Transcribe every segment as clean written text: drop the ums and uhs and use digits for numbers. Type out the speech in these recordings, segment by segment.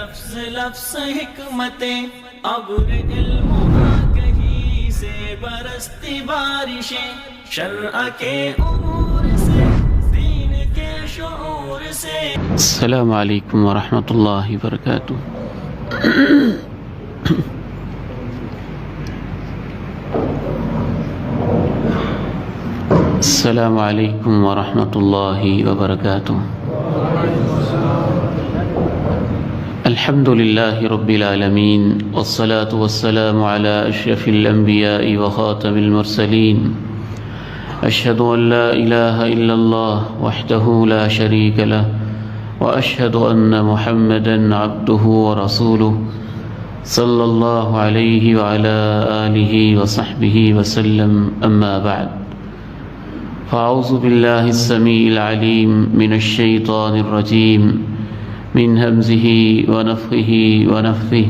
لفظ لفظ حکمتیں ابر علم کہیں سے برستی بارشیں شرع کے امور سے دین کے شعور سے. السلام علیکم ورحمۃ اللہ وبرکاتہ. السلام علیکم ورحمۃ اللہ وبرکاتہ. الحمد للہ رب العالمین والصلاة والسلام علی اشرف الانبیاء وخاتم المرسلین. اشہد ان لا الہ الا اللہ وحدہ لا شریک لہ واشہد ان محمدا عبدہ ورسولہ صلی اللہ علیہ وعلی آلہ وصحبہ وسلم. اما بعد فاعوذ باللہ السمیع العلیم من الشیطان الرجیم من همزه ونفخه ونفثه.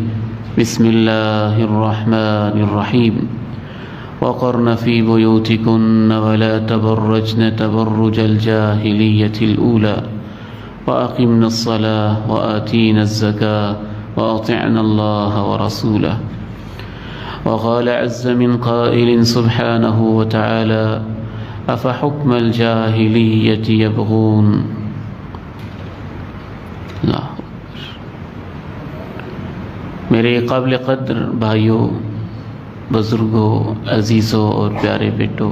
بسم الله الرحمن الرحيم. وقرن في بيوتكن ولا تبرجن تبرج الجاهلية الأولى وأقمنا الصلاة وآتينا الزكاة وأطعنا الله ورسوله. وقال عز من قائل سبحانه وتعالى أفحكم الجاهلية يبغون. میرے قابل قدر بھائیوں، بزرگوں، عزیزوں اور پیارے بیٹوں،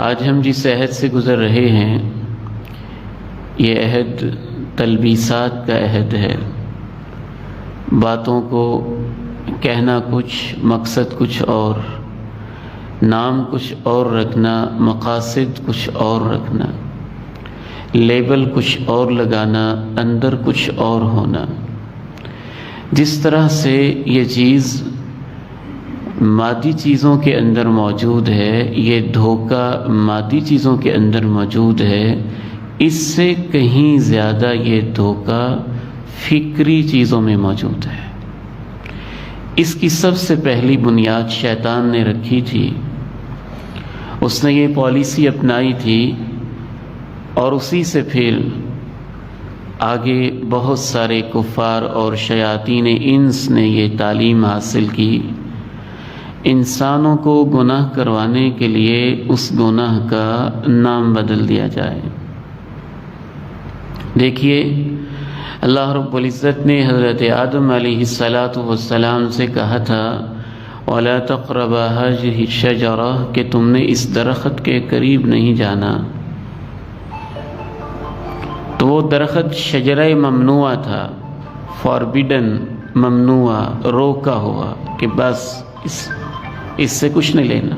آج ہم جس عہد سے گزر رہے ہیں یہ عہد تلبیسات کا عہد ہے. باتوں کو کہنا کچھ، مقصد کچھ اور، نام کچھ اور رکھنا، مقاصد کچھ اور رکھنا، لیبل کچھ اور لگانا، اندر کچھ اور ہونا. جس طرح سے یہ چیز مادی چیزوں کے اندر موجود ہے، یہ دھوکہ مادی چیزوں کے اندر موجود ہے، اس سے کہیں زیادہ یہ دھوکہ فکری چیزوں میں موجود ہے. اس کی سب سے پہلی بنیاد شیطان نے رکھی تھی. اس نے یہ پالیسی اپنائی تھی اور اسی سے پھر آگے بہت سارے کفار اور شیاطین انس نے یہ تعلیم حاصل کی. انسانوں کو گناہ کروانے کے لیے اس گناہ کا نام بدل دیا جائے. دیکھیے، اللہ رب العزت نے حضرت آدم علیہ السلام سے کہا تھا وَلَا تَقْرَبَا هَٰذِهِ الشَّجَرَةَ کہ تم نے اس درخت کے قریب نہیں جانا. تو وہ درخت شجرہ ممنوع تھا، فاربیڈن، ممنوع، روکا ہوا کہ بس اس سے کچھ نہیں لینا.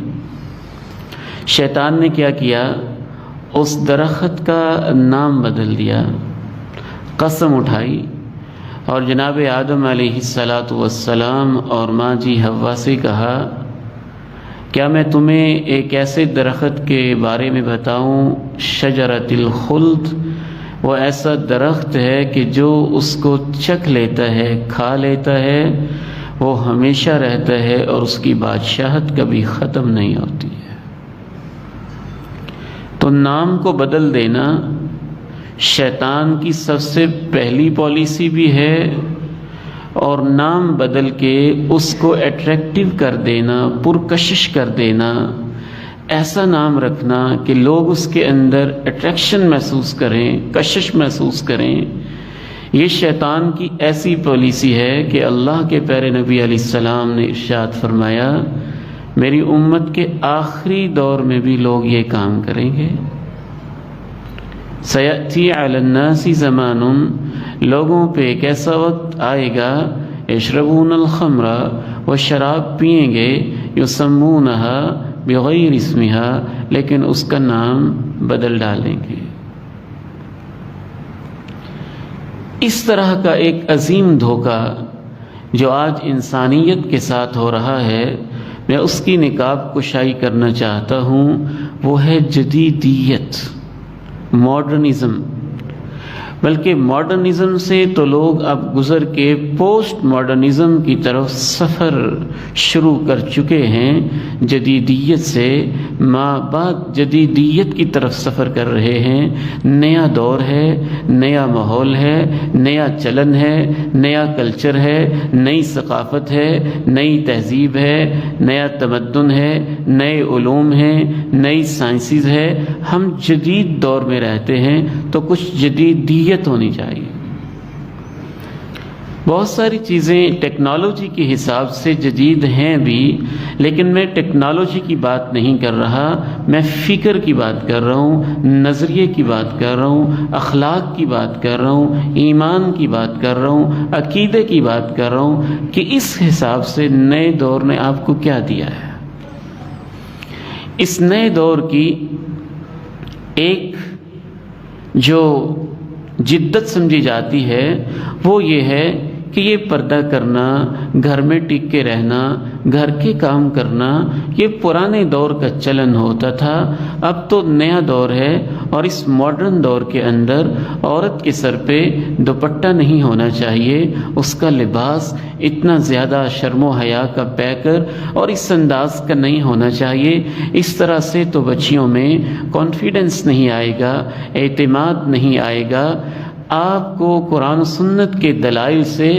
شیطان نے کیا کیا؟ اس درخت کا نام بدل دیا، قسم اٹھائی اور جناب آدم علیہ السلام اور ماں جی حوا سے کہا کیا میں تمہیں ایک ایسے درخت کے بارے میں بتاؤں، شجرۃ الخلد، وہ ایسا درخت ہے کہ جو اس کو چکھ لیتا ہے، کھا لیتا ہے، وہ ہمیشہ رہتا ہے اور اس کی بادشاہت کبھی ختم نہیں ہوتی ہے. تو نام کو بدل دینا شیطان کی سب سے پہلی پالیسی بھی ہے، اور نام بدل کے اس کو اٹریکٹیو کر دینا، پرکشش کر دینا، ایسا نام رکھنا کہ لوگ اس کے اندر اٹریکشن محسوس کریں، کشش محسوس کریں. یہ شیطان کی ایسی پالیسی ہے کہ اللہ کے پیارے نبی علیہ السلام نے ارشاد فرمایا میری امت کے آخری دور میں بھی لوگ یہ کام کریں گے. سیأتی علی الناس زمان، لوگوں پہ ایک ایسا وقت آئے گا یشربون الخمر، وہ شراب پئیں گے، یسمونہا بغیر اسمہا، لیکن اس کا نام بدل ڈالیں گے. اس طرح کا ایک عظیم دھوکہ جو آج انسانیت کے ساتھ ہو رہا ہے، میں اس کی نقاب کشائی کرنا چاہتا ہوں. وہ ہے جدیدیت، ماڈرنزم. بلکہ ماڈرنزم سے تو لوگ اب گزر کے پوسٹ ماڈرنزم کی طرف سفر شروع کر چکے ہیں، جدیدیت سے بعد جدیدیت کی طرف سفر کر رہے ہیں۔ نیا دور ہے، نیا ماحول ہے، نیا چلن ہے، نیا کلچر ہے، نئی ثقافت ہے، نئی تہذیب ہے، نیا تمدن ہے، نئے علوم ہیں، نئی سائنسز ہے۔ ہم جدید دور میں رہتے ہیں تو کچھ جدیدیت ہونی چاہیے۔ بہت ساری چیزیں ٹیکنالوجی کے حساب سے جدید ہیں بھی، لیکن میں ٹیکنالوجی کی بات نہیں کر رہا، میں فکر کی بات کر رہا ہوں، نظریے کی بات کر رہا ہوں، اخلاق کی بات کر رہا ہوں، ایمان کی بات کر رہا ہوں، عقیدے کی بات کر رہا ہوں کہ اس حساب سے نئے دور نے آپ کو کیا دیا ہے۔ اس نئے دور کی ایک جو جدت سمجھی جاتی ہے وہ یہ ہے کہ یہ پردہ کرنا، گھر میں ٹک کے رہنا، گھر کے کام کرنا، یہ پرانے دور کا چلن ہوتا تھا۔ اب تو نیا دور ہے، اور اس ماڈرن دور کے اندر عورت کے سر پہ دوپٹہ نہیں ہونا چاہیے، اس کا لباس اتنا زیادہ شرم و حیا کا پیکر اور اس انداز کا نہیں ہونا چاہیے۔ اس طرح سے تو بچیوں میں کانفیڈنس نہیں آئے گا، اعتماد نہیں آئے گا۔ آپ کو قرآن و سنت کے دلائل سے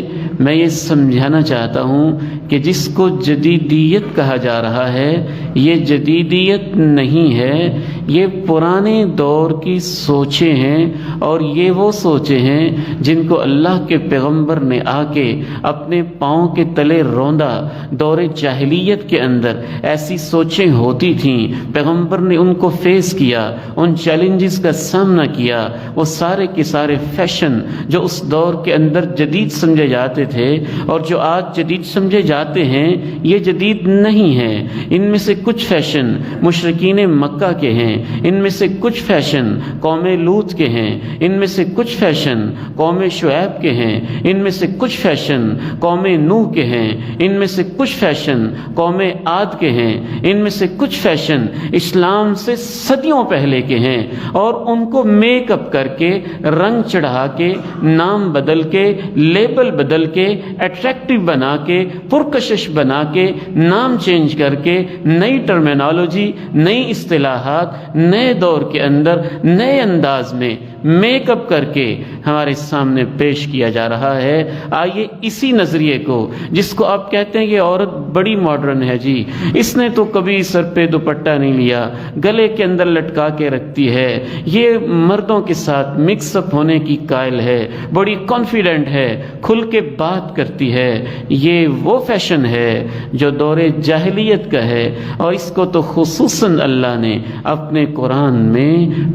میں یہ سمجھانا چاہتا ہوں کہ جس کو جدیدیت کہا جا رہا ہے، یہ جدیدیت نہیں ہے، یہ پرانے دور کی سوچیں ہیں، اور یہ وہ سوچیں ہیں جن کو اللہ کے پیغمبر نے آ کے اپنے پاؤں کے تلے روندا۔ دور جاہلیت کے اندر ایسی سوچیں ہوتی تھیں، پیغمبر نے ان کو فیس کیا، ان چیلنجز کا سامنا کیا۔ وہ سارے کے سارے فیشن جو اس دور کے اندر جدید سمجھے جاتے تھے اور جو آج جدید سمجھے جاتے ہیں، یہ جدید نہیں ہیں۔ ان میں سے کچھ فیشن مشرکین مکہ کے ہیں، ان میں سے کچھ فیشن قوم لوط کے ہیں، ان میں سے کچھ فیشن قوم شعیب کے ہیں، ان میں سے کچھ فیشن قوم نوح کے ہیں، ان میں سے کچھ فیشن قوم عاد کے ہیں، ان میں سے کچھ فیشن اسلام سے صدیوں پہلے کے ہیں، اور ان کو میک اپ کر کے، رنگ چڑھا کے، نام بدل کے، لیبل بدل کے، اٹریکٹیو بنا کے، پرکشش بنا کے، نام چینج کر کے، نئی ٹرمینالوجی، نئی اصطلاحات، نئے دور کے اندر نئے انداز میں میک اپ کر کے ہمارے سامنے پیش کیا جا رہا ہے۔ آئیے اسی نظریے کو، جس کو آپ کہتے ہیں یہ عورت بڑی ماڈرن ہے جی، اس نے تو کبھی سر پہ دوپٹہ نہیں لیا، گلے کے اندر لٹکا کے رکھتی ہے، یہ مردوں کے ساتھ مکس اپ ہونے کی قائل ہے، بڑی کانفیڈنٹ ہے، کھل کے بات کرتی ہے۔ یہ وہ فیشن ہے جو دور جاہلیت کا ہے، اور اس کو تو خصوصاً اللہ نے اپنے قرآن میں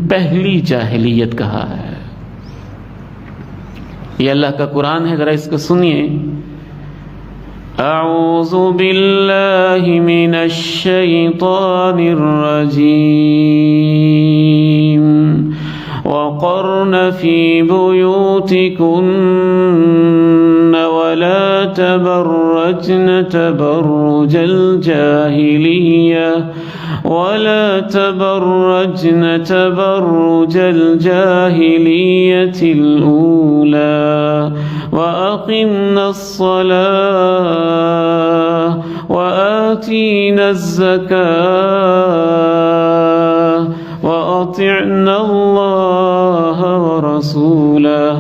پہلی جاہلیت کہا ہے۔ یہ اللہ کا قرآن ہے، ذرا اس کو سنیے۔ اعوذ باللہ من الشیطان الرجیم وقرن فی بیوتکن ولا تبرجن تبرج الجاہلیہ الأولى وأقمنا الصلاة وآتينا الزكاة وأطعنا الله ورسوله۔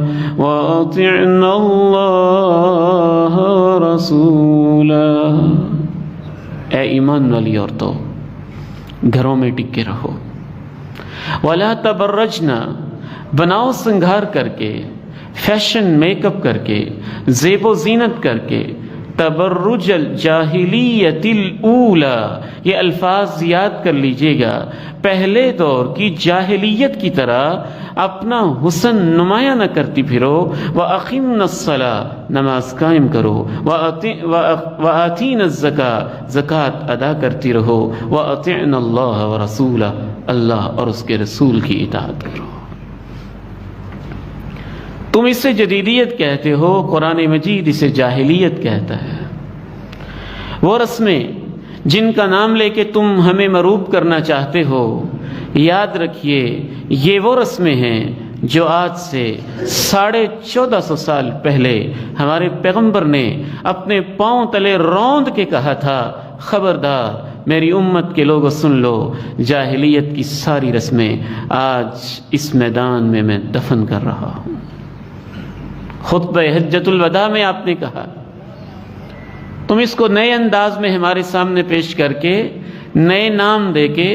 اے ایمان والی عورتوں، گھروں میں ٹکے رہو۔ ولا تبرجنا، بناؤ سنگھار کر کے، فیشن میک اپ کر کے، زیب و زینت کر کے، تبرج الجاہلیت الاولی، یہ الفاظ یاد کر لیجئے گا، پہلے دور کی جاہلیت کی طرح اپنا حسن نمایاں نہ کرتی پھرو۔ وَأَقِمْنَا الصَّلَاةَ، نماز قائم کرو، وَآتِينَا الزَّكَاةَ، زکوٰۃ ادا کرتی رہو، وَأَطِعْنَا اللَّهَ وَرَسُولَهُ، اللہ اور اس کے رسول کی اطاعت کرو۔ تم اسے جدیدیت کہتے ہو، قرآن مجید اسے جاہلیت کہتا ہے۔ وہ رسمیں جن کا نام لے کے تم ہمیں مروب کرنا چاہتے ہو، یاد رکھیے یہ وہ رسمیں ہیں جو آج سے 1450 سال پہلے ہمارے پیغمبر نے اپنے پاؤں تلے روند کے کہا تھا، خبردار میری امت کے لوگوں سن لو، جاہلیت کی ساری رسمیں آج اس میدان میں دفن کر رہا ہوں۔ خطبہ حجۃ الوداع میں آپ نے کہا، تم اس کو نئے انداز میں ہمارے سامنے پیش کر کے، نئے نام دے کے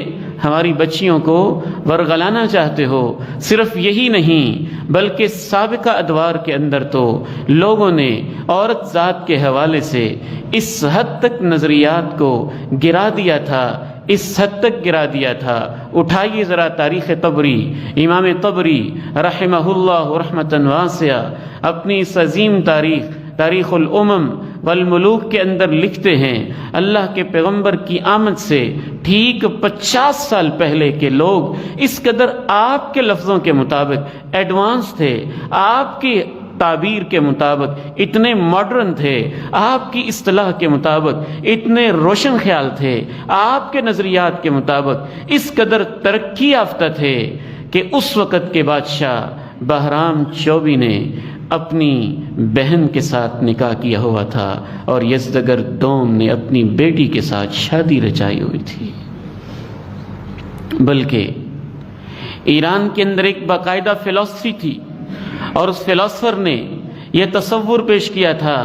ہماری بچیوں کو ورغلانا چاہتے ہو۔ صرف یہی نہیں بلکہ سابقہ ادوار کے اندر تو لوگوں نے عورت ذات کے حوالے سے اس حد تک نظریات کو گرا دیا تھا، اس حد تک گرا دیا تھا۔ اٹھائیے ذرا تاریخ طبری، امام طبری رحمہ اللہ رحمتاً واسعہ اپنی اس عظیم تاریخ الامم والملوک کے اندر لکھتے ہیں، اللہ کے پیغمبر کی آمد سے ٹھیک 50 سال پہلے کے لوگ اس قدر آپ کے لفظوں کے مطابق ایڈوانس تھے، آپ کی تعبیر کے مطابق اتنے ماڈرن تھے، آپ کی اصطلاح کے مطابق اتنے روشن خیال تھے، آپ کے نظریات کے مطابق اس قدر ترقی یافتہ تھے کہ اس وقت کے بادشاہ بہرام چوبی نے اپنی بہن کے ساتھ نکاح کیا ہوا تھا اور یزدگرد دوم نے اپنی بیٹی کے ساتھ شادی رچائی ہوئی تھی۔ بلکہ ایران کے اندر ایک باقاعدہ فلسفی تھی اور اس فلسفر نے یہ تصور پیش کیا تھا،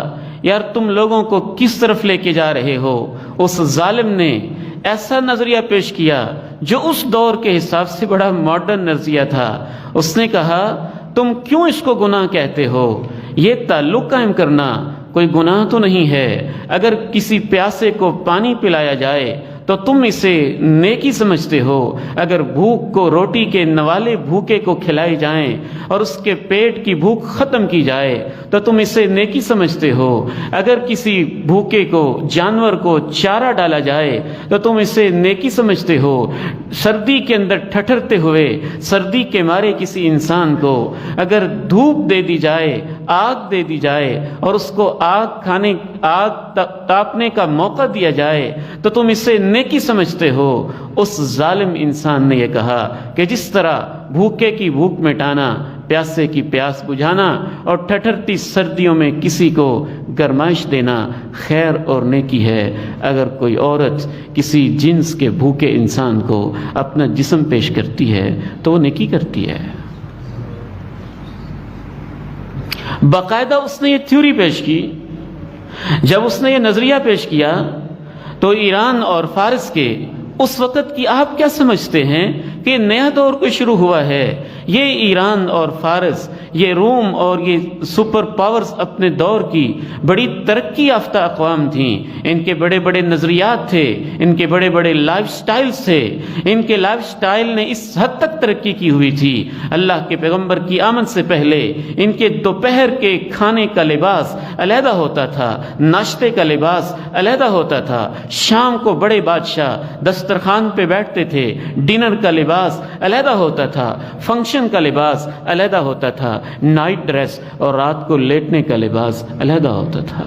یار تم لوگوں کو کس طرف لے کے جا رہے ہو۔ اس ظالم نے ایسا نظریہ پیش کیا جو اس دور کے حساب سے بڑا ماڈرن نظریہ تھا۔ اس نے کہا، تم کیوں اس کو گناہ کہتے ہو؟ یہ تعلق قائم کرنا کوئی گناہ تو نہیں ہے۔ اگر کسی پیاسے کو پانی پلایا جائے تو تم اسے نیکی سمجھتے ہو، اگر بھوک کو روٹی کے نوالے بھوکے کو کھلائے جائیں اور اس کے پیٹ کی بھوک ختم کی جائے تو تم اسے نیکی سمجھتے ہو، اگر کسی بھوکے کو جانور کو چارہ ڈالا جائے تو تم اسے نیکی سمجھتے ہو۔ سردی کے اندر ٹھٹھرتے ہوئے سردی کے مارے کسی انسان کو اگر دھوپ دے دی جائے، آگ دے دی جائے اور اس کو آگ تاپنے کا موقع دیا جائے تو تم اسے نیکی سمجھتے ہو۔ اس ظالم انسان نے یہ کہا کہ جس طرح بھوکے کی بھوک مٹانا، پیاسے کی پیاس بجھانا اور ٹھٹھرتی سردیوں میں کسی کو گرمائش دینا خیر اور نیکی ہے، اگر کوئی عورت کسی جنس کے بھوکے انسان کو اپنا جسم پیش کرتی ہے تو وہ نیکی کرتی ہے۔ باقاعدہ اس نے یہ تھیوری پیش کی۔ جب اس نے یہ نظریہ پیش کیا تو ایران اور فارس کے اس وقت کی آپ کیا سمجھتے ہیں کہ نیا دور کو شروع ہوا ہے؟ یہ ایران اور فارس، یہ روم اور یہ سپر پاورز اپنے دور کی بڑی ترقی یافتہ اقوام تھیں۔ ان کے بڑے بڑے نظریات تھے، ان کے بڑے بڑے لائف سٹائلز تھے، ان کے لائف سٹائل نے اس حد تک ترقی کی ہوئی تھی۔ اللہ کے پیغمبر کی آمد سے پہلے ان کے دوپہر کے کھانے کا لباس علیحدہ ہوتا تھا، ناشتے کا لباس علیحدہ ہوتا تھا۔ شام کو بڑے بادشاہ دسترخوان پہ بیٹھتے تھے، ڈنر کا لباس علیحدہ ہوتا تھا، فنکشن کا لباس علیحدہ ہوتا تھا، نائٹ ڈریس اور رات کو لیٹنے کا لباس علیحدہ ہوتا تھا۔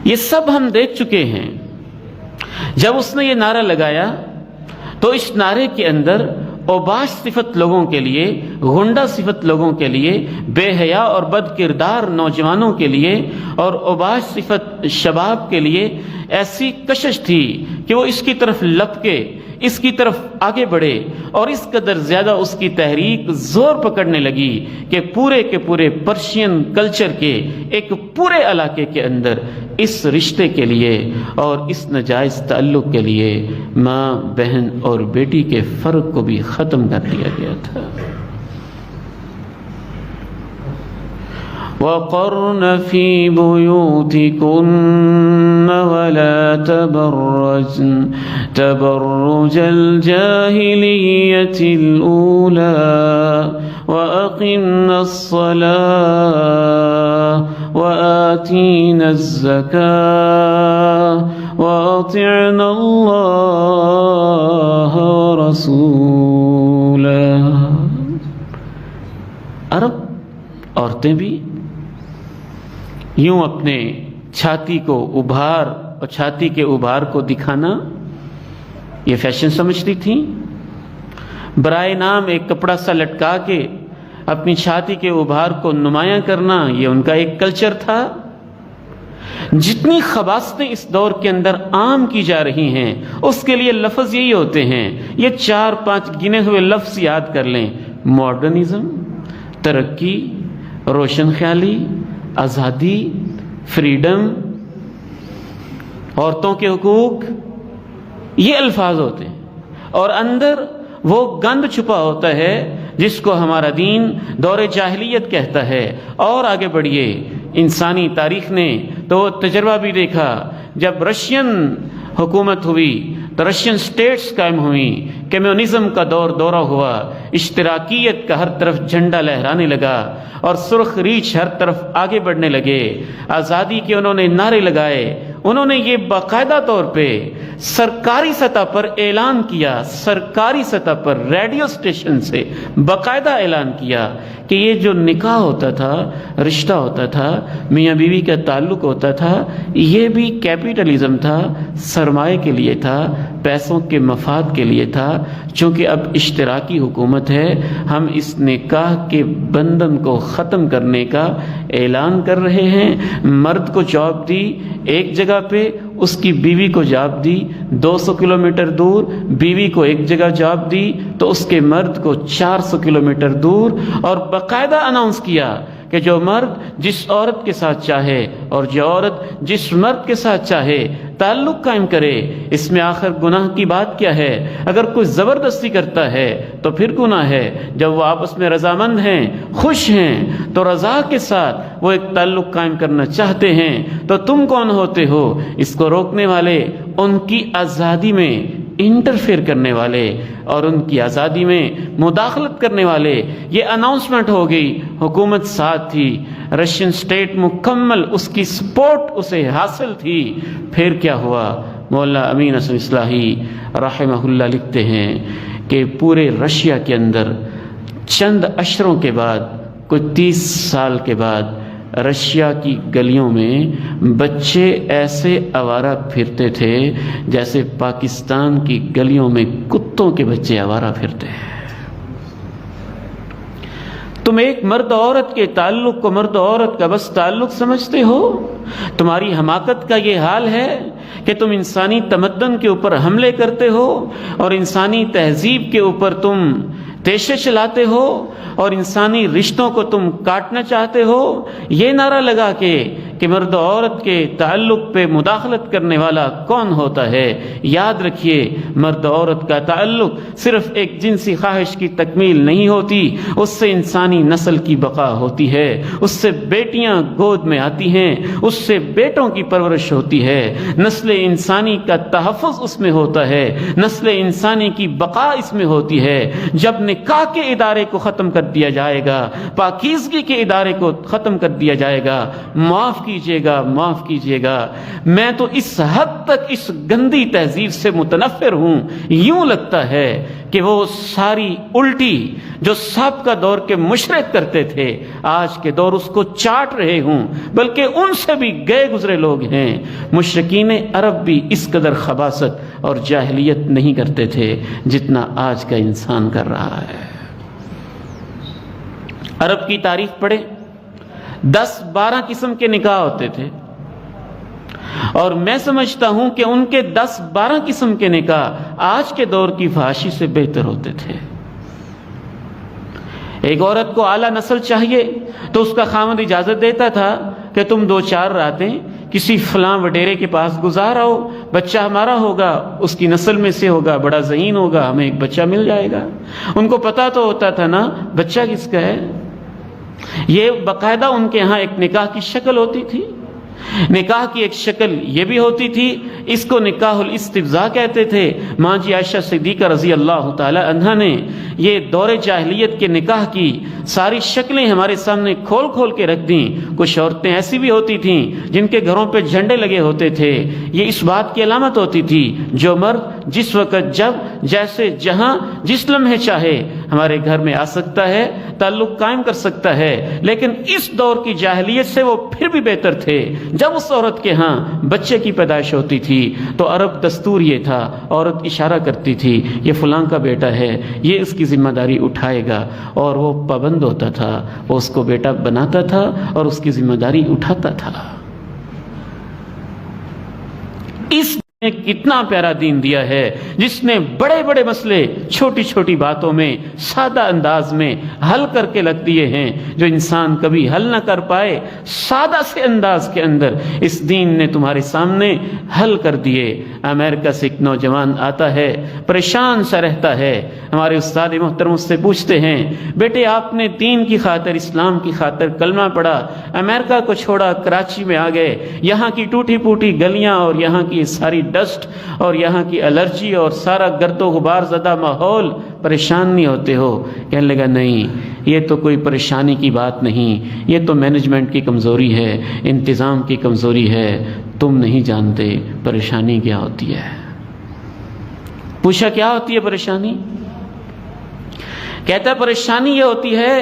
یہ سب ہم دیکھ چکے ہیں۔ جب اس نے یہ نعرہ لگایا تو اس نعرے کے اندر اوباش صفت لوگوں کے لیے، غنڈہ صفت لوگوں کے لیے، بے حیا اور بد کردار نوجوانوں کے لیے اور اوباش صفت شباب کے لیے ایسی کشش تھی کہ وہ اس کی طرف لپکے، اس کی طرف آگے بڑھے اور اس قدر زیادہ اس کی تحریک زور پکڑنے لگی کہ پورے کے پورے پرشین کلچر کے ایک پورے علاقے کے اندر اس رشتے کے لیے اور اس ناجائز تعلق کے لیے ماں، بہن اور بیٹی کے فرق کو بھی ختم کر دیا گیا تھا۔ وَقَرْنَ فِي بُيُوتِكُنَّ وَلَا تَبَرَّجْنَ تَبَرُّجَ الْجَاهِلِيَّةِ الْأُولَى وَأَقِمْنَ الصَّلَاةَ وَآتِينَ الزَّكَاةَ وَأَطِعْنَ اللَّهَ وَرَسُولَهُ۔ عرب عورتیں بھی یوں اپنے چھاتی کو ابھار اور چھاتی کے ابھار کو دکھانا یہ فیشن سمجھتی تھیں۔ برائے نام ایک کپڑا سا لٹکا کے اپنی چھاتی کے ابھار کو نمایاں کرنا، یہ ان کا ایک کلچر تھا۔ جتنی خباثتیں اس دور کے اندر عام کی جا رہی ہیں اس کے لیے لفظ یہی ہوتے ہیں، یہ 4-5 گنے ہوئے لفظ یاد کر لیں: ماڈرنزم، ترقی، روشن خیالی، آزادی، فریڈم، عورتوں کے حقوق، یہ الفاظ ہوتے ہیں، اور اندر وہ گند چھپا ہوتا ہے جس کو ہمارا دین دور جاہلیت کہتا ہے۔ اور آگے بڑھیے، انسانی تاریخ نے تو وہ تجربہ بھی دیکھا، جب رشین حکومت ہوئی تو رشین سٹیٹس قائم ہوئیں، کمیونزم کا دورہ ہوا، اشتراکیت کا ہر طرف جھنڈا لہرانے لگا اور سرخ ریچھ ہر طرف آگے بڑھنے لگے، آزادی کے انہوں نے نعرے لگائے۔ انہوں نے یہ باقاعدہ طور پہ سرکاری سطح پر اعلان کیا، سرکاری سطح پر ریڈیو سٹیشن سے باقاعدہ اعلان کیا کہ یہ جو نکاح ہوتا تھا، رشتہ ہوتا تھا، میاں بیوی کا تعلق ہوتا تھا، یہ بھی کیپیٹلزم تھا، سرمایہ کے لیے تھا، پیسوں کے مفاد کے لیے تھا۔ چونکہ اب اشتراکی حکومت ہے، ہم اس نکاح کے بندھن کو ختم کرنے کا اعلان کر رہے ہیں۔ مرد کو جاب دی ایک جگہ پہ، اس کی بیوی کو جاب دی 200 کلومیٹر دور، بیوی کو ایک جگہ جاب دی تو اس کے مرد کو 400 کلومیٹر دور، اور باقاعدہ اناؤنس کیا کہ جو مرد جس عورت کے ساتھ چاہے اور جو عورت جس مرد کے ساتھ چاہے تعلق قائم کرے۔ اس میں آخر گناہ کی بات کیا ہے؟ اگر کوئی زبردستی کرتا ہے تو پھر گناہ ہے، جب وہ آپس میں رضامند ہیں، خوش ہیں، تو رضا کے ساتھ وہ ایک تعلق قائم کرنا چاہتے ہیں، تو تم کون ہوتے ہو اس کو روکنے والے، ان کی آزادی میں انٹرفیئر کرنے والے اور ان کی آزادی میں مداخلت کرنے والے؟ یہ اناؤنسمنٹ ہو گئی، حکومت ساتھ تھی، رشین سٹیٹ مکمل اس کی سپورٹ اسے حاصل تھی۔ پھر کیا ہوا؟ مولانا امین حسن اصلاحی رحمہ اللہ لکھتے ہیں کہ پورے رشیا کے اندر چند اشروں کے بعد، کوئی 30 سال کے بعد، رشیا کی گلیوں میں بچے ایسے آوارہ پھرتے تھے جیسے پاکستان کی گلیوں میں کتوں کے بچے آوارہ پھرتے ہیں۔ تم ایک مرد عورت کے تعلق کو مرد عورت کا بس تعلق سمجھتے ہو؟ تمہاری حماقت کا یہ حال ہے کہ تم انسانی تمدن کے اوپر حملے کرتے ہو اور انسانی تہذیب کے اوپر تم تیشے چلاتے ہو اور انسانی رشتوں کو تم کاٹنا چاہتے ہو۔ یہ نعرہ لگا کہ مرد و عورت کے تعلق پہ مداخلت کرنے والا کون ہوتا ہے؟ یاد رکھیے، مرد و عورت کا تعلق صرف ایک جنسی خواہش کی تکمیل نہیں ہوتی، اس سے انسانی نسل کی بقا ہوتی ہے، اس سے بیٹیاں گود میں آتی ہیں، اس سے بیٹوں کی پرورش ہوتی ہے، نسل انسانی کا تحفظ اس میں ہوتا ہے، نسل انسانی کی بقا اس میں ہوتی ہے۔ جب نکاح کے ادارے کو ختم کر دیا جائے گا، پاکیزگی کے ادارے کو ختم کر دیا جائے گا، معاف کیجئے گا، میں تو اس حد تک اس گندی تہذیب سے متنفر ہوں، یوں لگتا ہے کہ وہ ساری الٹی جو سابقہ دور کے مشرک کرتے تھے آج کے دور اس کو چاٹ رہے ہوں، بلکہ ان سے بھی گئے گزرے لوگ ہیں۔ مشرکین عرب بھی اس قدر خباثت اور جاہلیت نہیں کرتے تھے جتنا آج کا انسان کر رہا ہے۔ عرب کی تاریخ پڑھیں، 10-12 قسم کے نکاح ہوتے تھے، اور میں سمجھتا ہوں کہ ان کے 10-12 قسم کے نکاح آج کے دور کی فحاشی سے بہتر ہوتے تھے۔ ایک عورت کو اعلیٰ نسل چاہیے تو اس کا خاوند اجازت دیتا تھا کہ تم 2-4 راتیں کسی فلاں وڈیرے کے پاس گزار آؤ، بچہ ہمارا ہوگا، اس کی نسل میں سے ہوگا، بڑا ذہین ہوگا، ہمیں ایک بچہ مل جائے گا۔ ان کو پتہ تو ہوتا تھا نا بچہ کس کا ہے۔ یہ باقاعدہ ان کے ہاں ایک نکاح کی شکل ہوتی تھی۔ نکاح کی ایک شکل یہ بھی ہوتی تھی، اس کو نکاح الاستبزاء کہتے تھے۔ ماں جی عائشہ صدیقہ رضی اللہ تعالی عنہا نے یہ دور جاہلیت کے نکاح کی ساری شکلیں ہمارے سامنے کھول کھول کے رکھ دیں۔ کچھ عورتیں ایسی بھی ہوتی تھیں جن کے گھروں پہ جھنڈے لگے ہوتے تھے، یہ اس بات کی علامت ہوتی تھی جو مرد جس وقت جب جیسے جہاں جس لمحے چاہے ہمارے گھر میں آ سکتا ہے، تعلق قائم کر سکتا ہے، لیکن اس دور کی جاہلیت سے وہ پھر بھی بہتر تھے۔ جب اس عورت کے ہاں بچے کی پیدائش ہوتی تھی تو عرب دستور یہ تھا، عورت اشارہ کرتی تھی یہ فلاں کا بیٹا ہے، یہ اس کی ذمہ داری اٹھائے گا، اور وہ پابند ہوتا تھا، وہ اس کو بیٹا بناتا تھا اور اس کی ذمہ داری اٹھاتا تھا۔ اس نے کتنا پیارا دین دیا ہے، جس نے بڑے بڑے مسئلے چھوٹی چھوٹی باتوں میں سادہ انداز میں حل کر کے رکھ دیے ہیں، جو انسان کبھی حل نہ کر پائے، سادہ سے انداز کے اندر اس دین نے تمہارے سامنے حل کر دیے۔ امریکہ سے ایک نوجوان آتا ہے، پریشان سا رہتا ہے، ہمارے استاد محترم اس سے پوچھتے ہیں بیٹے آپ نے دین کی خاطر، اسلام کی خاطر کلمہ پڑھا، امریکہ کو چھوڑا، کراچی میں آ گئے، یہاں کی ٹوٹی پوٹی گلیاں اور یہاں کی ساری ڈسٹ اور یہاں کی الرجی اور سارا گرد و غبار زدہ ماحول، پریشان نہیں ہوتے ہو؟ کہنے لگا نہیں، یہ تو کوئی پریشانی کی بات نہیں، یہ تو مینجمنٹ کی کمزوری ہے، انتظام کی کمزوری ہے، تم نہیں جانتے پریشانی کیا ہوتی ہے۔ پوچھا کیا ہوتی ہے پریشانی؟ کہتا ہے پریشانی یہ ہوتی ہے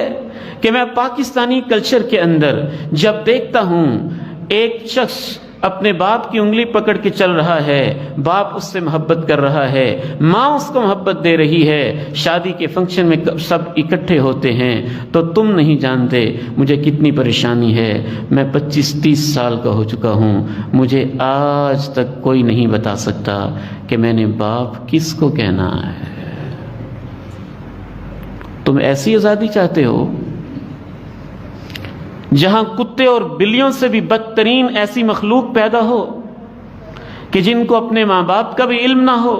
کہ میں پاکستانی کلچر کے اندر جب دیکھتا ہوں ایک شخص اپنے باپ کی انگلی پکڑ کے چل رہا ہے، باپ اس سے محبت کر رہا ہے، ماں اس کو محبت دے رہی ہے، شادی کے فنکشن میں سب اکٹھے ہوتے ہیں، تو تم نہیں جانتے مجھے کتنی پریشانی ہے۔ میں 25-30 سال کا ہو چکا ہوں، مجھے آج تک کوئی نہیں بتا سکتا کہ میں نے باپ کس کو کہنا ہے۔ تم ایسی آزادی چاہتے ہو جہاں کتے اور بلیوں سے بھی بدترین ایسی مخلوق پیدا ہو کہ جن کو اپنے ماں باپ کا بھی علم نہ ہو؟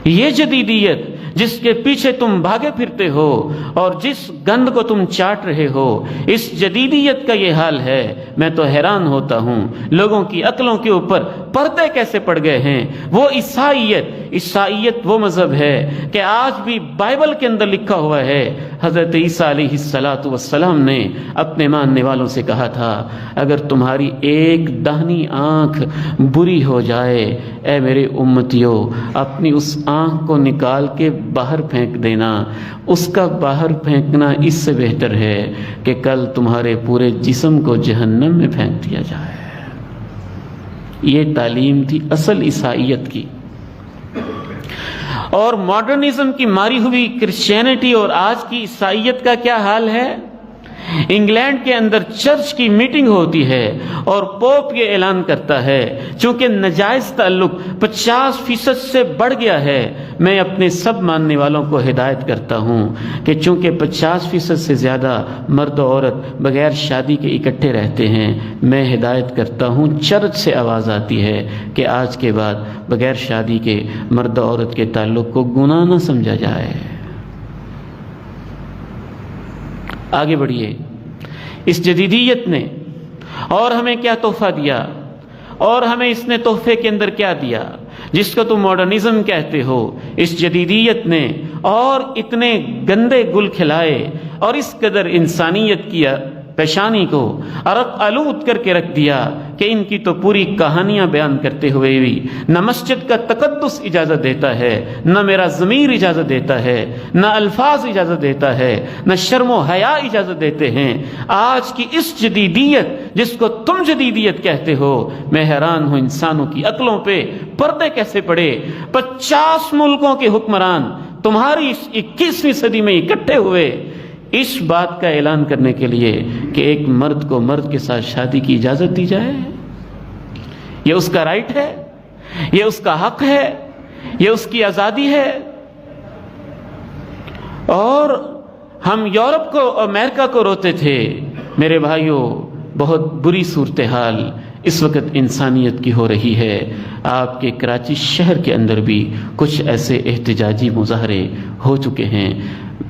یہ جدیدیت جس کے پیچھے تم بھاگے پھرتے ہو اور جس گند کو تم چاٹ رہے ہو، اس جدیدیت کا یہ حال ہے۔ میں تو حیران ہوتا ہوں لوگوں کی عقلوں کے اوپر پردے کیسے پڑ گئے ہیں۔ وہ عیسائیت وہ مذہب ہے کہ آج بھی بائبل کے اندر لکھا ہوا ہے، حضرت عیسیٰ علیہ السلام نے اپنے ماننے والوں سے کہا تھا اگر تمہاری ایک داہنی آنکھ بری ہو جائے، اے میرے امتیوں، اپنی اس آنکھ کو نکال کے باہر پھینک دینا۔ اس کا باہر پھینکنا اس سے بہتر ہے کہ کل تمہارے پورے جسم کو جہنم میں پھینک دیا جائے۔ یہ تعلیم تھی اصل عیسائیت کی۔ اور ماڈرنزم کی ماری ہوئی کرسچینٹی اور آج کی عیسائیت کا کیا حال ہے؟ انگلینڈ کے اندر چرچ کی میٹنگ ہوتی ہے اور پوپ یہ اعلان کرتا ہے چونکہ ناجائز تعلق 50% سے بڑھ گیا ہے، میں اپنے سب ماننے والوں کو ہدایت کرتا ہوں کہ چونکہ 50% سے زیادہ مرد و عورت بغیر شادی کے اکٹھے رہتے ہیں، میں ہدایت کرتا ہوں، چرچ سے آواز آتی ہے کہ آج کے بعد بغیر شادی کے مرد و عورت کے تعلق کو گناہ نہ سمجھا جائے۔ آگے بڑھیے۔ اس جدیدیت نے اور ہمیں کیا تحفہ دیا، اور ہمیں اس نے تحفے کے اندر کیا دیا جس کو تم ماڈرنزم کہتے ہو؟ اس جدیدیت نے اور اتنے گندے گل کھلائے اور اس قدر انسانیت کی پیشانی کو عرق آلود کر کے رکھ دیا کہ ان کی تو پوری کہانیاں بیان کرتے ہوئے بھی نہ مسجد کا تقدس اجازت دیتا ہے، نہ میرا ضمیر اجازت دیتا ہے، نہ الفاظ اجازت دیتا ہے، نہ شرم و حیا اجازت دیتے ہیں۔ آج کی اس جدیدیت جس کو تم جدیدیت کہتے ہو، میں حیران ہوں انسانوں کی عقلوں پہ پردے کیسے پڑے۔ 50 ملکوں کے حکمران تمہاری 21ویں صدی میں اکٹھے ہوئے اس بات کا اعلان کرنے کے لیے کہ ایک مرد کو مرد کے ساتھ شادی کی اجازت دی جائے۔ یہ اس کا رائٹ ہے، یہ اس کا حق ہے، یہ اس کی آزادی ہے۔ اور ہم یورپ کو، امریکہ کو روتے تھے۔ میرے بھائیوں، بہت بری صورتحال اس وقت انسانیت کی ہو رہی ہے۔ آپ کے کراچی شہر کے اندر بھی کچھ ایسے احتجاجی مظاہرے ہو چکے ہیں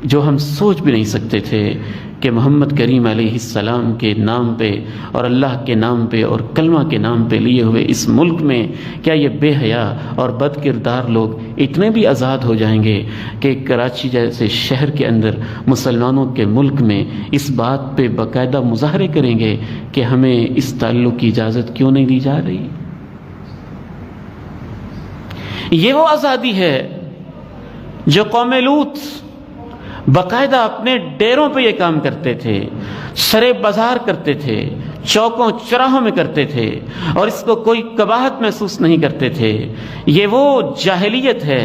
جو ہم سوچ بھی نہیں سکتے تھے کہ محمد کریم علیہ السلام کے نام پہ اور اللہ کے نام پہ اور کلمہ کے نام پہ لیے ہوئے اس ملک میں کیا یہ بے حیا اور بد کردار لوگ اتنے بھی آزاد ہو جائیں گے کہ کراچی جیسے شہر کے اندر مسلمانوں کے ملک میں اس بات پہ باقاعدہ مظاہرے کریں گے کہ ہمیں اس تعلق کی اجازت کیوں نہیں دی جا رہی؟ یہ وہ آزادی ہے جو قوم لوط باقاعدہ اپنے ڈیروں پہ یہ کام کرتے تھے، سرے بازار کرتے تھے، چوکوں چراہوں میں کرتے تھے، اور اس کو کوئی قباحت محسوس نہیں کرتے تھے، یہ وہ جاہلیت ہے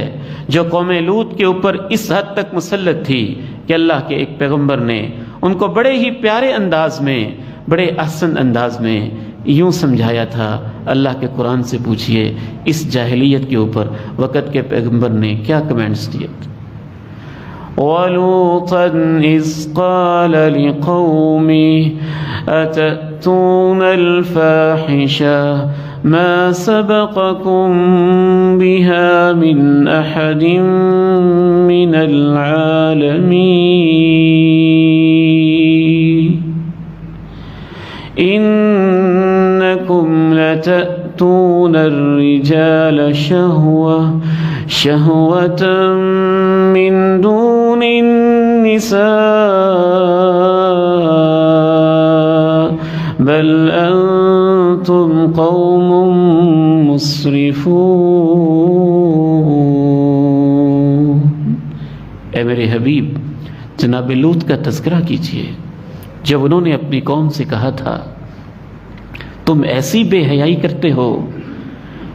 جو قوم لوط کے اوپر اس حد تک مسلط تھی کہ اللہ کے ایک پیغمبر نے ان کو بڑے ہی پیارے انداز میں، بڑے احسن انداز میں یوں سمجھایا تھا۔ اللہ کے قرآن سے پوچھئے اس جاہلیت کے اوپر وقت کے پیغمبر نے کیا کمنٹس دیے۔ وَلُوطًا إِذْ قَالَ لِقَوْمِهِ أَتَأْتُونَ الْفَاحِشَةَ مَا سَبَقَكُم بِهَا مِنْ أَحَدٍ مِّنَ الْعَالَمِينَ إِنَّكُمْ لَتَأْتُونَ الرِّجَالَ شَهْوَةً مِّن دُونِ النِّسَاءِ بَلْ أَنْتُمْ قَوْمٌ مُسْرِفُونَ۔ اے میرے حبیب، جناب لوط کا تذکرہ کیجئے جب انہوں نے اپنی قوم سے کہا تھا تم ایسی بے حیائی کرتے ہو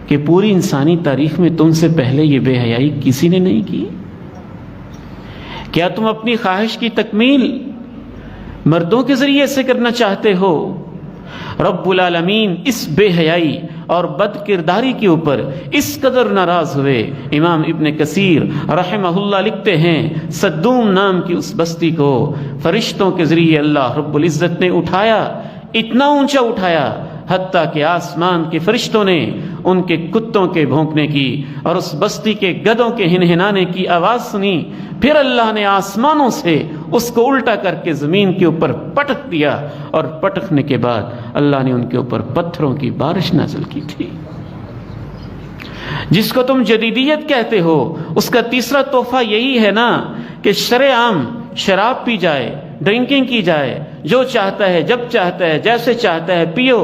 کہ پوری انسانی تاریخ میں تم سے پہلے یہ بے حیائی کسی نے نہیں کی۔ کیا تم اپنی خواہش کی تکمیل مردوں کے ذریعے سے کرنا چاہتے ہو؟ رب العالمین اس بے حیائی اور بد کرداری کے اوپر اس قدر ناراض ہوئے۔ امام ابن کثیر رحمہ اللہ لکھتے ہیں صدوم نام کی اس بستی کو فرشتوں کے ذریعے اللہ رب العزت نے اٹھایا، اتنا اونچا اٹھایا حتیٰ کہ آسمان کے فرشتوں نے ان کے کتوں کے بھونکنے کی اور اس بستی کے گدوں کے ہنہنانے کی آواز سنی، پھر اللہ نے آسمانوں سے اس کو الٹا کر کے زمین کے اوپر پٹک دیا، اور پٹکنے کے بعد اللہ نے ان کے اوپر پتھروں کی بارش نازل کی تھی۔ جس کو تم جدیدیت کہتے ہو اس کا تیسرا تحفہ یہی ہے نا کہ شرع عام شراب پی جائے، ڈرنکنگ کی جائے، جو چاہتا ہے جب چاہتا ہے جیسے چاہتا ہے پیو۔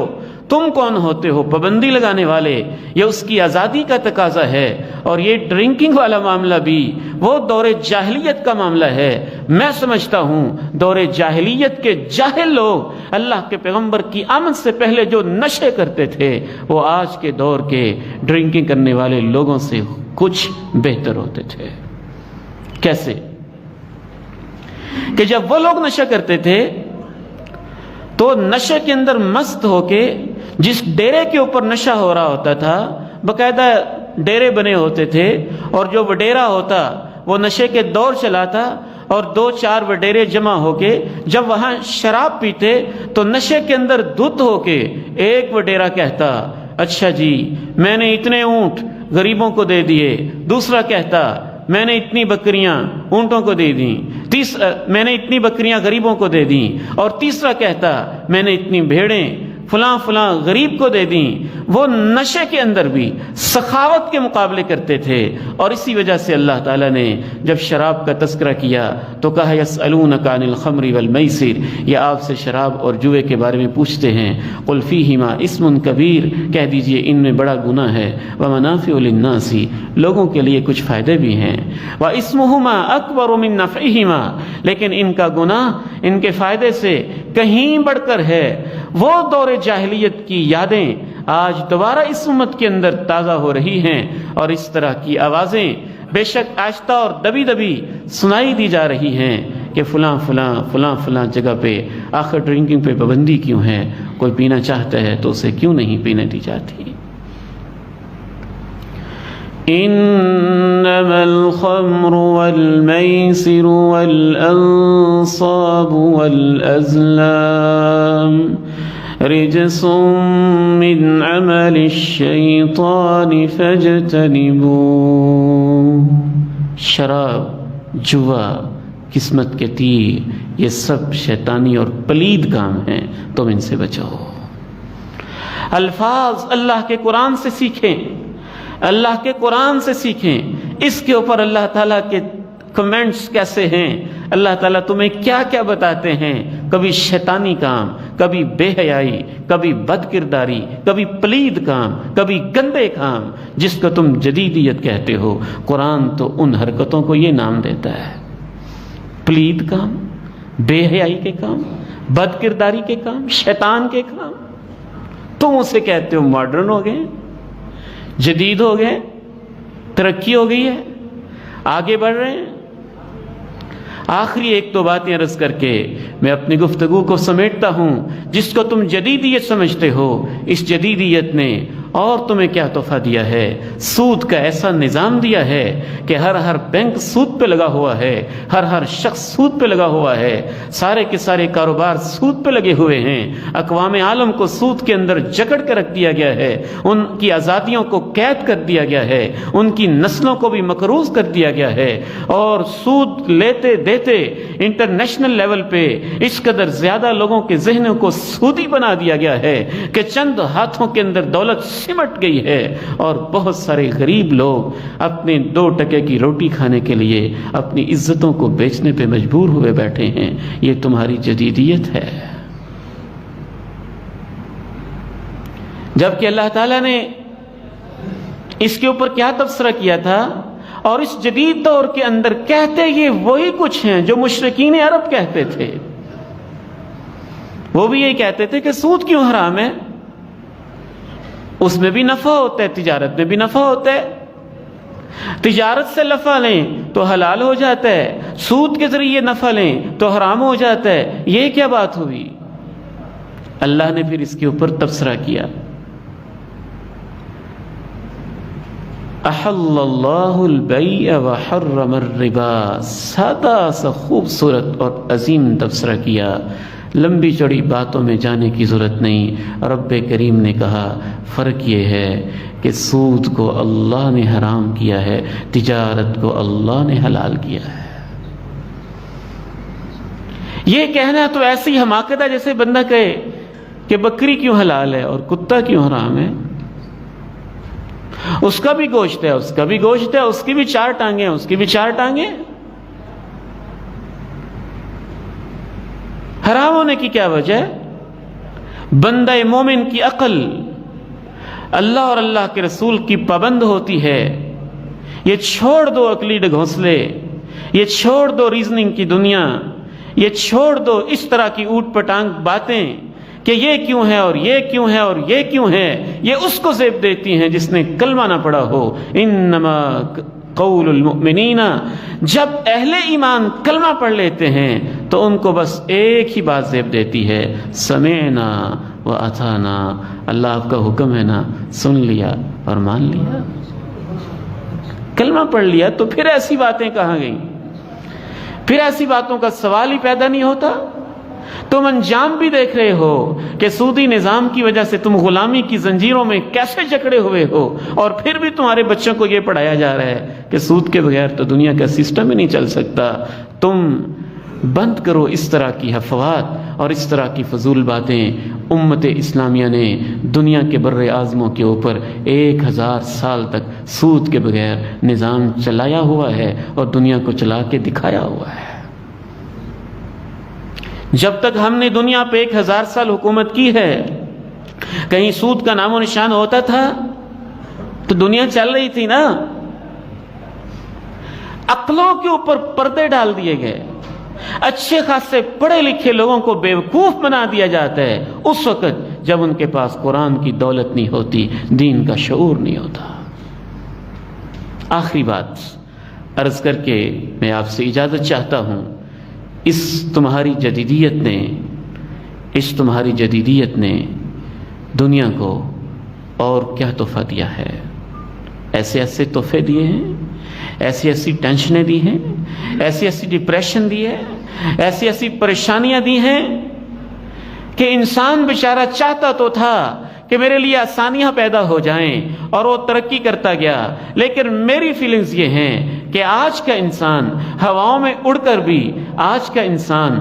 تم کون ہوتے ہو پابندی لگانے والے؟ یہ اس کی آزادی کا تقاضا ہے، اور یہ ڈرنکنگ والا معاملہ بھی وہ دور جاہلیت کا معاملہ ہے۔ میں سمجھتا ہوں دور جاہلیت کے جاہل لوگ اللہ کے پیغمبر کی آمد سے پہلے جو نشے کرتے تھے وہ آج کے دور کے ڈرنکنگ کرنے والے لوگوں سے کچھ بہتر ہوتے تھے۔ کیسے؟ کہ جب وہ لوگ نشہ کرتے تھے تو نشے کے اندر مست ہو کے جس ڈیرے کے اوپر نشہ ہو رہا ہوتا تھا، باقاعدہ ڈیرے بنے ہوتے تھے، اور جو وڈیرا ہوتا وہ نشے کے دور چلاتا، اور 2-4 وڈیرے جمع ہو کے جب وہاں شراب پیتے تو نشے کے اندر دھت ہو کے ایک وڈیرا کہتا اچھا جی میں نے اتنے اونٹ غریبوں کو دے دیے، دوسرا کہتا میں نے اتنی بکریاں اونٹوں کو دے دیں، میں نے اتنی بکریاں غریبوں کو دے دیں، اور تیسرا کہتا میں نے اتنی بھیڑیں فلاں فلاں غریب کو دے دیں۔ وہ نشے کے اندر بھی سخاوت کے مقابلے کرتے تھے، اور اسی وجہ سے اللہ تعالیٰ نے جب شراب کا تذکرہ کیا تو کہا یسألونک عن الخمر والمیسر، یہ آپ سے شراب اور جوئے کے بارے میں پوچھتے ہیں، قل فیہما اسم کبیر، کہہ دیجئے ان میں بڑا گناہ ہے، ومنافع للناس، لوگوں کے لیے کچھ فائدے بھی ہیں، واسمہما اکبر من نفعہما، لیکن ان کا گناہ ان کے فائدے سے کہیں بڑھ کر ہے۔ وہ دور جاہلیت کی یادیں آج دوبارہ اس امت کے اندر تازہ ہو رہی ہیں، اور اس طرح کی آوازیں بے شک آہستہ اور دبی دبی سنائی دی جا رہی ہیں کہ فلاں فلاں فلاں فلاں جگہ پہ آخر ڈرنکنگ پہ پابندی کیوں ہے؟ کوئی پینا چاہتا ہے تو اسے کیوں نہیں پینے دی جاتی؟ انما الخمر والمیسر والانصاب والازلام رجس من عمل الشیطان فاجتنبوه، شراب، جوا، قسمت کے تیر، یہ سب شیطانی اور پلید کام ہیں، تم ان سے بچاؤ۔ الفاظ اللہ کے قرآن سے سیکھیں، اللہ کے قرآن سے سیکھیں، اس کے اوپر اللہ تعالیٰ کے کمنٹس کیسے ہیں، اللہ تعالیٰ تمہیں کیا کیا بتاتے ہیں، کبھی شیطانی کام، کبھی بے حیائی، کبھی بد کرداری، کبھی پلید کام، کبھی گندے کام، جس کو تم جدیدیت کہتے ہو، قرآن تو ان حرکتوں کو یہ نام دیتا ہے، پلید کام، بے حیائی کے کام، بد کرداری کے کام، شیطان کے کام۔ تم اسے کہتے ہو ماڈرن ہو گئے، جدید ہو گئے، ترقی ہو گئی ہے، آگے بڑھ رہے ہیں۔ آخری ایک تو باتیں عرض کر کے میں اپنی گفتگو کو سمیٹتا ہوں، جس کو تم جدیدیت سمجھتے ہو، اس جدیدیت نے اور تمہیں کیا تحفہ دیا ہے؟ سود کا ایسا نظام دیا ہے کہ ہر بینک سود پہ لگا ہوا ہے، ہر شخص سود پہ لگا ہوا ہے، سارے کے سارے کاروبار سود پہ لگے ہوئے ہیں، اقوام عالم کو سود کے اندر جکڑ کے رکھ دیا گیا ہے، ان کی آزادیوں کو قید کر دیا گیا ہے، ان کی نسلوں کو بھی مقروض کر دیا گیا ہے، اور سود لیتے دیتے انٹرنیشنل لیول پہ اس قدر زیادہ لوگوں کے ذہنوں کو سودی بنا دیا گیا ہے کہ چند ہاتھوں کے اندر دولت سمٹ گئی ہے، اور بہت سارے غریب لوگ اپنے 2 ٹکے کی روٹی کھانے کے لیے اپنی عزتوں کو بیچنے پہ مجبور ہوئے بیٹھے ہیں۔ یہ تمہاری جدیدیت ہے، جبکہ اللہ تعالیٰ نے اس کے اوپر کیا تبصرہ کیا تھا؟ اور اس جدید دور کے اندر کہتے یہ وہی کچھ ہیں جو مشرکین عرب کہتے تھے۔ وہ بھی یہی کہتے تھے کہ سود کیوں حرام ہے؟ اس میں بھی نفع ہوتا ہے، تجارت میں بھی نفع ہوتا ہے، تجارت سے نفع لیں تو حلال ہو جاتا ہے، سود کے ذریعے نفع لیں تو حرام ہو جاتا ہے۔ یہ کیا بات ہوئی؟ اللہ نے پھر اس کے اوپر تبصرہ کیا، احل اللہ البیع وحرم الربا، سادہ سا خوبصورت اور عظیم تبصرہ کیا، لمبی چوڑی باتوں میں جانے کی ضرورت نہیں۔ رب کریم نے کہا فرق یہ ہے کہ سود کو اللہ نے حرام کیا ہے، تجارت کو اللہ نے حلال کیا ہے۔ یہ کہنا تو ایسی حماقت ہے جیسے بندہ کہے کہ بکری کیوں حلال ہے اور کتا کیوں حرام ہے؟ اس کا بھی گوشت ہے، اس کا بھی گوشت ہے، اس کی بھی 4 ٹانگیں، اس کی بھی 4 ٹانگیں۔ حرام ہونے کی کیا وجہ ہے؟ بندہ مومن کی عقل اللہ اور اللہ کے رسول کی پابند ہوتی ہے۔ یہ چھوڑ دو عقلی ڈھونسلے، یہ چھوڑ دو ریزننگ کی دنیا، یہ چھوڑ دو اس طرح کی اوٹ پٹانگ باتیں کہ یہ کیوں ہے اور یہ کیوں ہے اور یہ کیوں ہے۔ یہ اس کو زیب دیتی ہیں جس نے کلمہ نہ پڑھا ہو۔ انما قول المؤمنین، جب اہل ایمان کلمہ پڑھ لیتے ہیں تو ان کو بس ایک ہی بات زیب دیتی ہے، سمعنا واطعنا، اللہ آپ کا حکم ہے نا، سن لیا اور مان لیا۔ کلمہ پڑھ لیا تو پھر ایسی باتیں کہاں گئیں؟ پھر ایسی باتوں کا سوال ہی پیدا نہیں ہوتا۔ تم انجام بھی دیکھ رہے ہو کہ سودی نظام کی وجہ سے تم غلامی کی زنجیروں میں کیسے جکڑے ہوئے ہو، اور پھر بھی تمہارے بچوں کو یہ پڑھایا جا رہا ہے کہ سود کے بغیر تو دنیا کا سسٹم ہی نہیں چل سکتا۔ تم بند کرو اس طرح کی افواہات اور اس طرح کی فضول باتیں۔ امت اسلامیہ نے دنیا کے بر اعظموں کے اوپر 1000 سال تک سود کے بغیر نظام چلایا ہوا ہے اور دنیا کو چلا کے دکھایا ہوا ہے۔ جب تک ہم نے دنیا پہ 1000 سال حکومت کی ہے، کہیں سود کا نام و نشان ہوتا تھا تو دنیا چل رہی تھی نا۔ عقلوں کے اوپر پردے ڈال دیے گئے، اچھے خاصے پڑھے لکھے لوگوں کو بیوقوف بنا دیا جاتا ہے اس وقت جب ان کے پاس قرآن کی دولت نہیں ہوتی، دین کا شعور نہیں ہوتا۔ آخری بات عرض کر کے میں آپ سے اجازت چاہتا ہوں۔ اس تمہاری جدیدیت نے دنیا کو اور کیا تحفہ دیا ہے؟ ایسے ایسے تحفے دیے ہیں، ایسی ایسی ٹینشنیں دی ہیں، ایسی ایسی ڈپریشن دی ہے، ایسی ایسی پریشانیاں دی ہیں کہ انسان بیچارہ چاہتا تو تھا کہ میرے لیے آسانیاں پیدا ہو جائیں اور وہ ترقی کرتا گیا، لیکن میری فیلنگز یہ ہیں کہ آج کا انسان ہواؤں میں اڑ کر بھی، آج کا انسان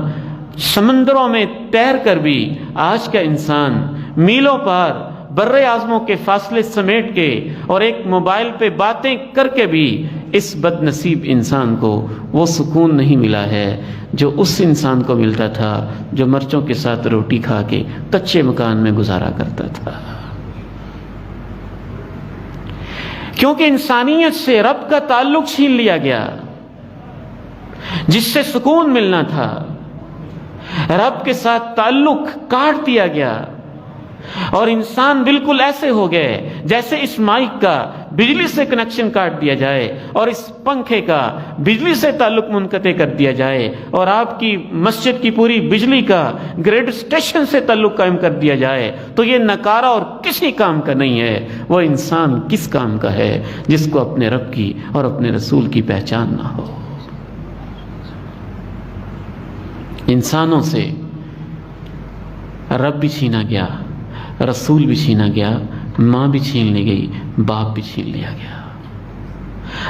سمندروں میں تیر کر بھی، آج کا انسان میلوں پار بر اعظموں کے فاصلے سمیٹ کے اور ایک موبائل پہ باتیں کر کے بھی اس بد نصیب انسان کو وہ سکون نہیں ملا ہے جو اس انسان کو ملتا تھا جو مرچوں کے ساتھ روٹی کھا کے کچے مکان میں گزارا کرتا تھا. کیونکہ انسانیت سے رب کا تعلق چھین لیا گیا، جس سے سکون ملنا تھا. رب کے ساتھ تعلق کاٹ دیا گیا اور انسان بالکل ایسے ہو گئے جیسے اس مائک کا بجلی سے کنیکشن کاٹ دیا جائے اور اس پنکھے کا بجلی سے تعلق منقطع کر دیا جائے اور آپ کی مسجد کی پوری بجلی کا گریڈ اسٹیشن سے تعلق قائم کر دیا جائے تو یہ نکارہ اور کسی کام کا نہیں ہے. وہ انسان کس کام کا ہے جس کو اپنے رب کی اور اپنے رسول کی پہچان نہ ہو. انسانوں سے رب بھی چھینا گیا، رسول بھی چھینا گیا، ماں بھی چھین لی گئی، باپ بھی چھین لیا گیا،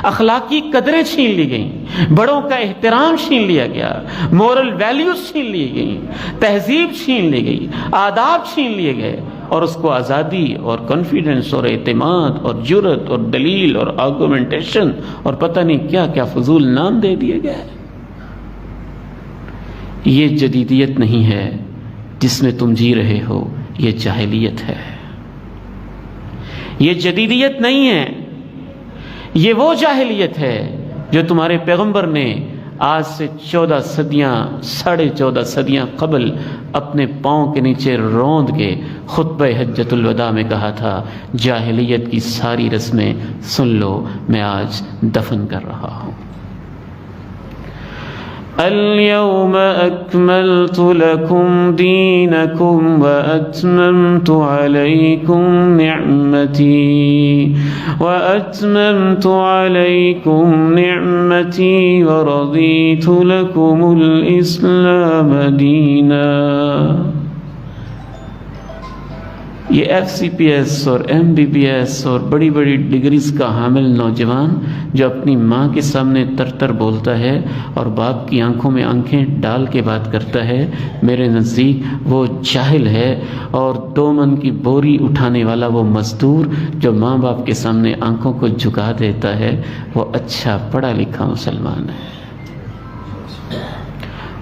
اخلاقی قدریں چھین لی گئیں، بڑوں کا احترام چھین لیا گیا، مورل ویلیوز چھین لی گئیں، تہذیب چھین لی گئی، آداب چھین لیے گئے اور اس کو آزادی اور کانفیڈنس اور اعتماد اور جرت اور دلیل اور آرگومنٹیشن اور پتہ نہیں کیا کیا فضول نام دے دیے گئے. یہ جدیدیت نہیں ہے جس میں تم جی رہے ہو، یہ جاہلیت ہے. یہ جدیدیت نہیں ہے، یہ وہ جاہلیت ہے جو تمہارے پیغمبر نے آج سے 14 صدیاں 14.5 صدیاں قبل اپنے پاؤں کے نیچے روند کے خطبہ حجۃ الوداع میں کہا تھا. جاہلیت کی ساری رسمیں سن لو، میں آج دفن کر رہا ہوں. اليوم أكملت لكم دينكم وأتممت عليكم نعمتي ورضيت لكم الإسلام دينا. یہ ایف سی پی ایس اور ایم بی بی ایس اور بڑی بڑی ڈگریز کا حامل نوجوان جو اپنی ماں کے سامنے تر بولتا ہے اور باپ کی آنکھوں میں آنکھیں ڈال کے بات کرتا ہے، میرے نزدیک وہ جاہل ہے. اور 2 من کی بوری اٹھانے والا وہ مزدور جو ماں باپ کے سامنے آنکھوں کو جھکا دیتا ہے، وہ اچھا پڑھا لکھا مسلمان ہے،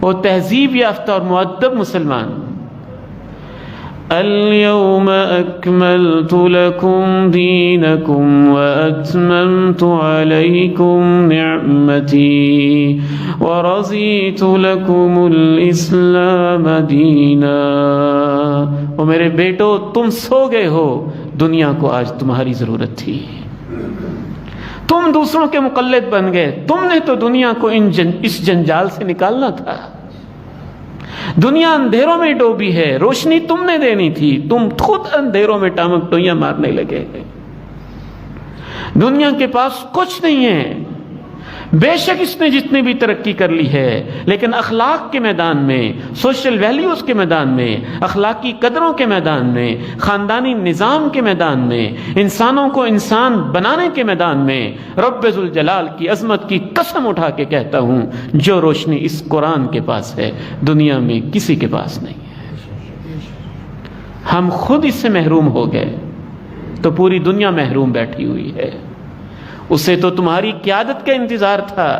وہ تہذیب یافتہ اور مؤدب مسلمان. اليوم أكملت لكم دينكم وأتممت عليكم نعمتي ورضيت لكم الإسلام دينا. اور میرے بیٹو، تم سو گئے ہو، دنیا کو آج تمہاری ضرورت تھی. تم دوسروں کے مقلد بن گئے، تم نے تو دنیا کو اس جنجال سے نکالنا تھا. دنیا اندھیروں میں ڈوبی ہے، روشنی تم نے دینی تھی، تم خود اندھیروں میں ٹامک ٹوئیاں مارنے لگے. دنیا کے پاس کچھ نہیں ہے، بے شک اس نے جتنی بھی ترقی کر لی ہے، لیکن اخلاق کے میدان میں، سوشل ویلیوز کے میدان میں، اخلاقی قدروں کے میدان میں، خاندانی نظام کے میدان میں، انسانوں کو انسان بنانے کے میدان میں، رب ذوالجلال کی عظمت کی قسم اٹھا کے کہتا ہوں، جو روشنی اس قرآن کے پاس ہے دنیا میں کسی کے پاس نہیں ہے. ہم خود اس سے محروم ہو گئے تو پوری دنیا محروم بیٹھی ہوئی ہے. اسے تو تمہاری قیادت کا انتظار تھا،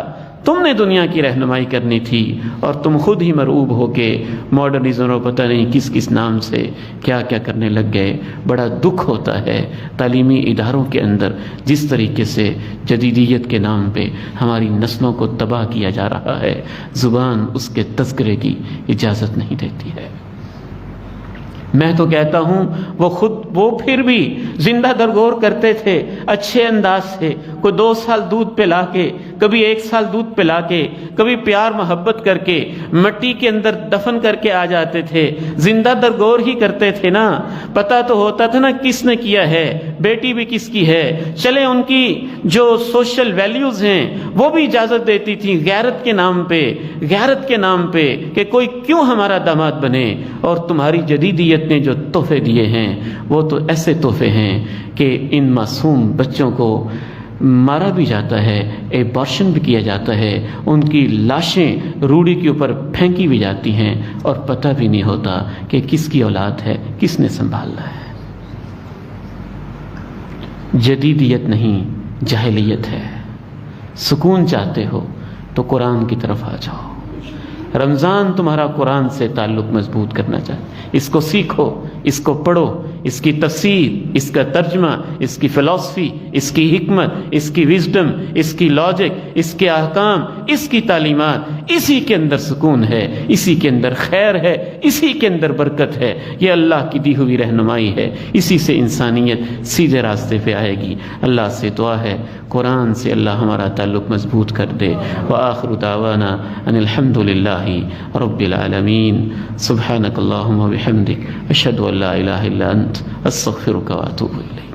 تم نے دنیا کی رہنمائی کرنی تھی اور تم خود ہی مرعوب ہو کے ماڈرنزم اور پتہ نہیں کس کس نام سے کیا کیا کرنے لگ گئے. بڑا دکھ ہوتا ہے تعلیمی اداروں کے اندر جس طریقے سے جدیدیت کے نام پہ ہماری نسلوں کو تباہ کیا جا رہا ہے. زبان اس کے تذکرے کی اجازت نہیں دیتی ہے. میں تو کہتا ہوں وہ پھر بھی زندہ درگور کرتے تھے اچھے انداز سے. کوئی 2 سال دودھ پلا کے، کبھی 1 سال دودھ پلا کے، کبھی پیار محبت کر کے مٹی کے اندر دفن کر کے آ جاتے تھے. زندہ درگور ہی کرتے تھے نا، پتہ تو ہوتا تھا نا کس نے کیا ہے، بیٹی بھی کس کی ہے. چلے ان کی جو سوشل ویلیوز ہیں وہ بھی اجازت دیتی تھی غیرت کے نام پہ کہ کوئی کیوں ہمارا داماد بنے. اور تمہاری جدیدیت نے جو تحفے دیے ہیں وہ تو ایسے تحفے ہیں کہ ان معصوم بچوں کو مارا بھی جاتا ہے، ایبارشن بھی کیا جاتا ہے، ان کی لاشیں روڑی کے اوپر پھینکی بھی جاتی ہیں اور پتہ بھی نہیں ہوتا کہ کس کی اولاد ہے، کس نے سنبھالنا ہے. جدیدیت نہیں، جاہلیت ہے. سکون چاہتے ہو تو قرآن کی طرف آ جاؤ. رمضان تمہارا قرآن سے تعلق مضبوط کرنا چاہتا ہے. اس کو سیکھو، اس کو پڑھو، اس کی تفسیر، اس کا ترجمہ، اس کی فلسفی، اس کی حکمت، اس کی وزڈم، اس کی لاجک، اس کے احکام، اس کی تعلیمات. اسی کے اندر سکون ہے، اسی کے اندر خیر ہے، اسی کے اندر برکت ہے. یہ اللہ کی دی ہوئی رہنمائی ہے. اسی سے انسانیت سیدھے راستے پہ آئے گی. اللہ سے دعا ہے قرآن سے اللہ ہمارا تعلق مضبوط کر دے. وآخر دعوانا ان الحمد للہ رب العالمین. سبحانک اللہم و بحمدک اشہد ان لا الہ الا انت استغفرک واتوب الیک.